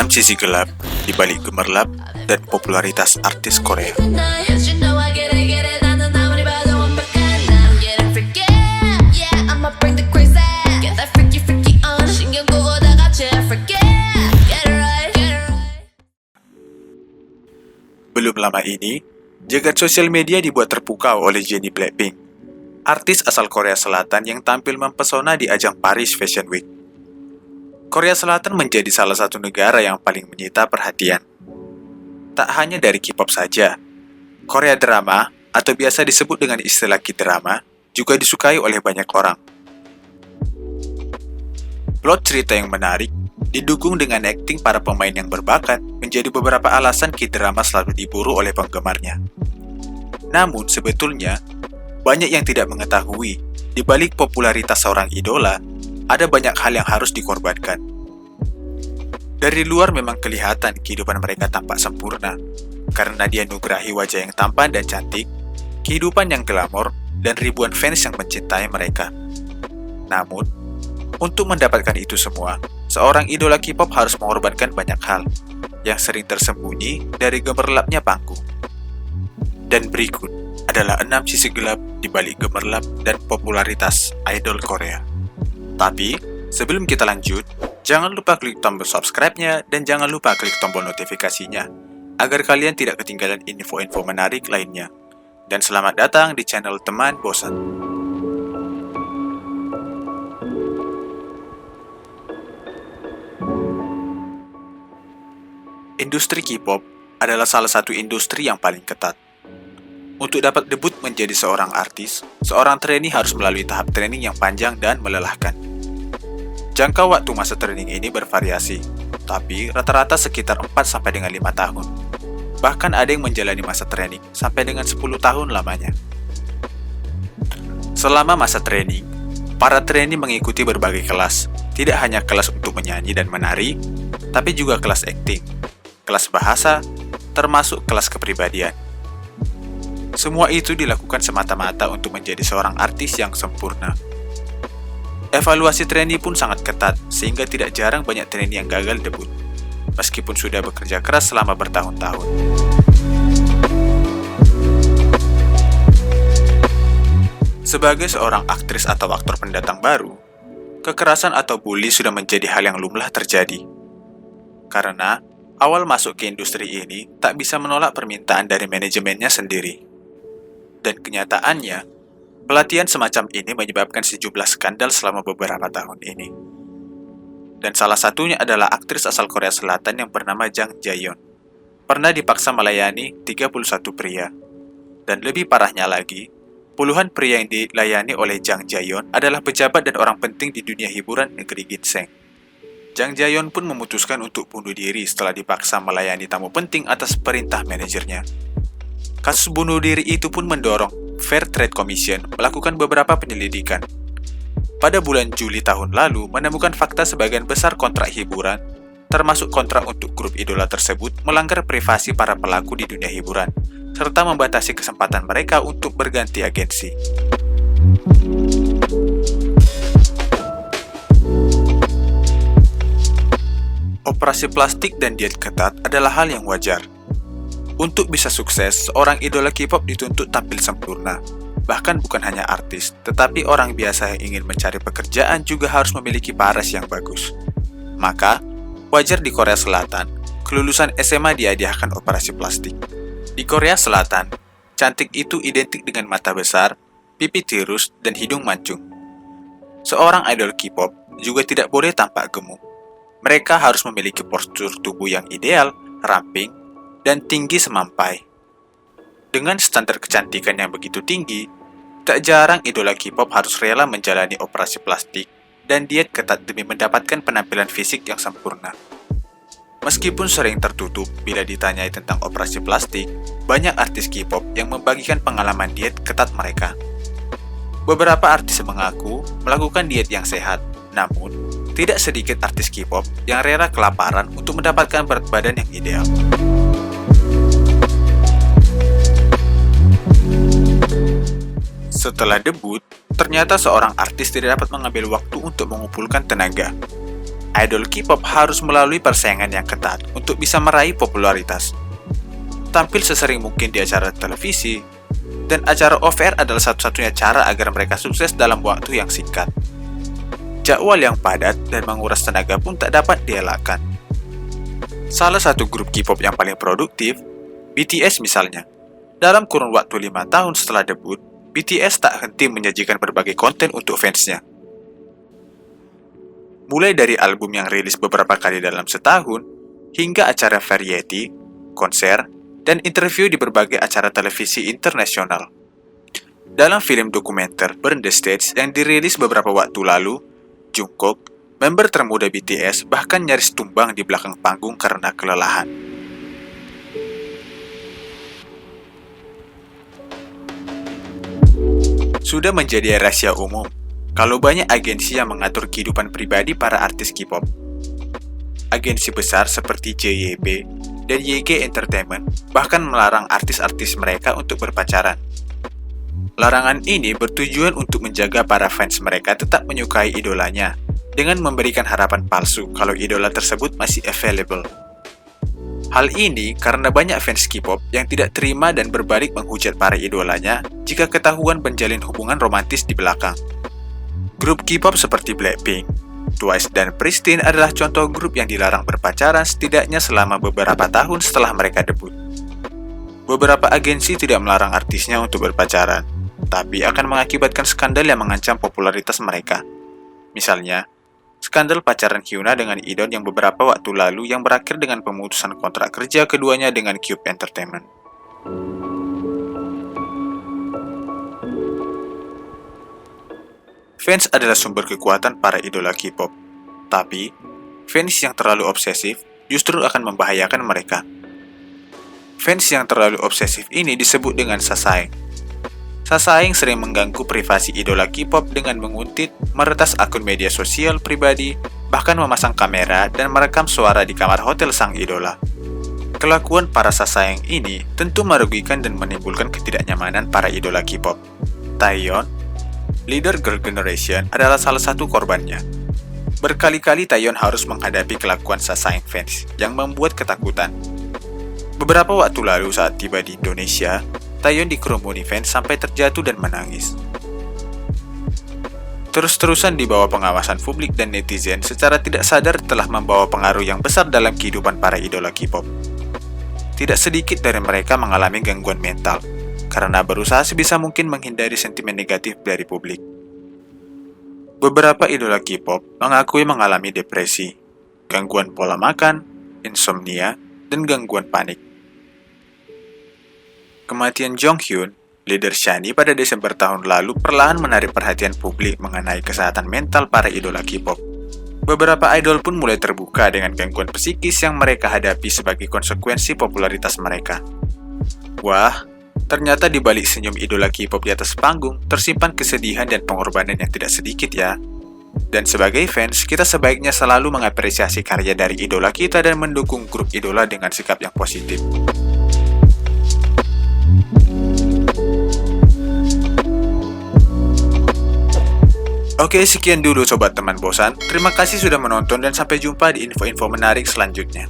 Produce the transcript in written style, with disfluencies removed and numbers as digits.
6 sisi gelap di balik gemerlap dan popularitas artis Korea. Belum lama ini, jagat sosial media dibuat terpukau oleh Jennie Blackpink, artis asal Korea Selatan yang tampil mempesona di ajang Paris Fashion Week. Korea Selatan menjadi salah satu negara yang paling menyita perhatian. Tak hanya dari K-pop saja, Korea drama atau biasa disebut dengan istilah K-drama juga disukai oleh banyak orang. Plot cerita yang menarik, didukung dengan akting para pemain yang berbakat, menjadi beberapa alasan K-drama selalu diburu oleh penggemarnya. Namun sebetulnya, banyak yang tidak mengetahui, di balik popularitas seorang idola, ada banyak hal yang harus dikorbankan. Dari luar memang kelihatan kehidupan mereka tampak sempurna, karena dianugerahi wajah yang tampan dan cantik, kehidupan yang glamor, dan ribuan fans yang mencintai mereka. Namun, untuk mendapatkan itu semua, seorang idola K-pop harus mengorbankan banyak hal, yang sering tersembunyi dari gemerlapnya panggung. Dan berikut adalah 6 sisi gelap di balik gemerlap dan popularitas idol Korea. Tapi, sebelum kita lanjut, jangan lupa klik tombol subscribe-nya dan jangan lupa klik tombol notifikasinya, agar kalian tidak ketinggalan info-info menarik lainnya. Dan selamat datang di channel Teman Bosan. Industri K-pop adalah salah satu industri yang paling ketat. Untuk dapat debut menjadi seorang artis, seorang trainee harus melalui tahap training yang panjang dan melelahkan. Jangka waktu masa training ini bervariasi, tapi rata-rata sekitar 4-5 tahun. Bahkan ada yang menjalani masa training sampai dengan 10 tahun lamanya. Selama masa training, para trainee mengikuti berbagai kelas, tidak hanya kelas untuk menyanyi dan menari, tapi juga kelas akting, kelas bahasa, termasuk kelas kepribadian. Semua itu dilakukan semata-mata untuk menjadi seorang artis yang sempurna. Evaluasi trainee pun sangat ketat, sehingga tidak jarang banyak trainee yang gagal debut, meskipun sudah bekerja keras selama bertahun-tahun. Sebagai seorang aktris atau aktor pendatang baru, kekerasan atau bully sudah menjadi hal yang lumrah terjadi. Karena awal masuk ke industri ini tak bisa menolak permintaan dari manajemennya sendiri. Dan kenyataannya, pelatihan semacam ini menyebabkan sejumlah skandal selama beberapa tahun ini. Dan salah satunya adalah aktris asal Korea Selatan yang bernama Jang Jae-yeon. Pernah dipaksa melayani 31 pria. Dan lebih parahnya lagi, puluhan pria yang dilayani oleh Jang Jae-yeon adalah pejabat dan orang penting di dunia hiburan negeri ginseng. Jang Jae-yeon pun memutuskan untuk bunuh diri setelah dipaksa melayani tamu penting atas perintah manajernya. Kasus bunuh diri itu pun mendorong Fair Trade Commission melakukan beberapa penyelidikan. Pada bulan Juli tahun lalu, menemukan fakta sebagian besar kontrak hiburan, termasuk kontrak untuk grup idola tersebut, melanggar privasi para pelaku di dunia hiburan, serta membatasi kesempatan mereka untuk berganti agensi. Operasi plastik dan diet ketat adalah hal yang wajar. Untuk bisa sukses, seorang idola K-pop dituntut tampil sempurna. Bahkan bukan hanya artis, tetapi orang biasa yang ingin mencari pekerjaan juga harus memiliki paras yang bagus. Maka, wajar di Korea Selatan, kelulusan SMA dihadiahkan operasi plastik. Di Korea Selatan, cantik itu identik dengan mata besar, pipi tirus, dan hidung mancung. Seorang idol K-pop juga tidak boleh tampak gemuk. Mereka harus memiliki postur tubuh yang ideal, ramping, dan tinggi semampai. Dengan standar kecantikan yang begitu tinggi, tak jarang idola K-pop harus rela menjalani operasi plastik dan diet ketat demi mendapatkan penampilan fisik yang sempurna. Meskipun sering tertutup bila ditanyai tentang operasi plastik, banyak artis K-pop yang membagikan pengalaman diet ketat mereka. Beberapa artis mengaku melakukan diet yang sehat, namun tidak sedikit artis K-pop yang rela kelaparan untuk mendapatkan berat badan yang ideal. Setelah debut, ternyata seorang artis tidak dapat mengambil waktu untuk mengumpulkan tenaga. idol K-pop harus melalui persaingan yang ketat untuk bisa meraih popularitas. Tampil sesering mungkin di acara televisi, dan acara off-air adalah satu-satunya cara agar mereka sukses dalam waktu yang singkat. Jadwal yang padat dan menguras tenaga pun tak dapat dielakkan. Salah satu grup K-pop yang paling produktif, BTS misalnya. Dalam kurun waktu 5 tahun setelah debut, BTS tak henti menyajikan berbagai konten untuk fansnya. Mulai dari album yang rilis beberapa kali dalam setahun, hingga acara variety, konser, dan interview di berbagai acara televisi internasional. Dalam film dokumenter Burn the Stage yang dirilis beberapa waktu lalu, Jungkook, member termuda BTS, bahkan nyaris tumbang di belakang panggung karena kelelahan. Sudah menjadi rahasia umum kalau banyak agensi yang mengatur kehidupan pribadi para artis K-pop. Agensi besar seperti JYP dan YG Entertainment bahkan melarang artis-artis mereka untuk berpacaran. Larangan ini bertujuan untuk menjaga para fans mereka tetap menyukai idolanya dengan memberikan harapan palsu kalau idola tersebut masih available. Hal ini karena banyak fans K-pop yang tidak terima dan berbalik menghujat para idolanya jika ketahuan menjalin hubungan romantis di belakang. Grup K-pop seperti Blackpink, Twice, dan Pristin adalah contoh grup yang dilarang berpacaran setidaknya selama beberapa tahun setelah mereka debut. Beberapa agensi tidak melarang artisnya untuk berpacaran, tapi akan mengakibatkan skandal yang mengancam popularitas mereka. Misalnya, skandal pacaran Hyuna dengan Idol yang beberapa waktu lalu yang berakhir dengan pemutusan kontrak kerja keduanya dengan Cube Entertainment. Fans adalah sumber kekuatan para idola K-pop, tapi fans yang terlalu obsesif justru akan membahayakan mereka. Fans yang terlalu obsesif ini disebut dengan sasaeng. Sasaeng sering mengganggu privasi idola K-pop dengan menguntit, meretas akun media sosial pribadi, bahkan memasang kamera dan merekam suara di kamar hotel sang idola. Kelakuan para sasaeng ini tentu merugikan dan menimbulkan ketidaknyamanan para idola K-pop. Taeyeon, leader Girl Generation, adalah salah satu korbannya. Berkali-kali Taeyeon harus menghadapi kelakuan sasaeng fans yang membuat ketakutan. Beberapa waktu lalu saat tiba di Indonesia, Taeyeon dikerumuni fans sampai terjatuh dan menangis. Terus-terusan di bawah pengawasan publik dan netizen secara tidak sadar telah membawa pengaruh yang besar dalam kehidupan para idola K-pop. Tidak sedikit dari mereka mengalami gangguan mental, karena berusaha sebisa mungkin menghindari sentimen negatif dari publik. Beberapa idola K-pop mengakui mengalami depresi, gangguan pola makan, insomnia, dan gangguan panik. Kematian Jonghyun, leader SHINee pada Desember tahun lalu perlahan menarik perhatian publik mengenai kesehatan mental para idola K-pop. Beberapa idol pun mulai terbuka dengan gangguan psikis yang mereka hadapi sebagai konsekuensi popularitas mereka. Wah, ternyata di balik senyum idola K-pop di atas panggung, tersimpan kesedihan dan pengorbanan yang tidak sedikit ya. Dan sebagai fans, kita sebaiknya selalu mengapresiasi karya dari idola kita dan mendukung grup idola dengan sikap yang positif. Oke, sekian dulu Sobat Teman Bosan. Terima kasih sudah menonton dan sampai jumpa di info-info menarik selanjutnya.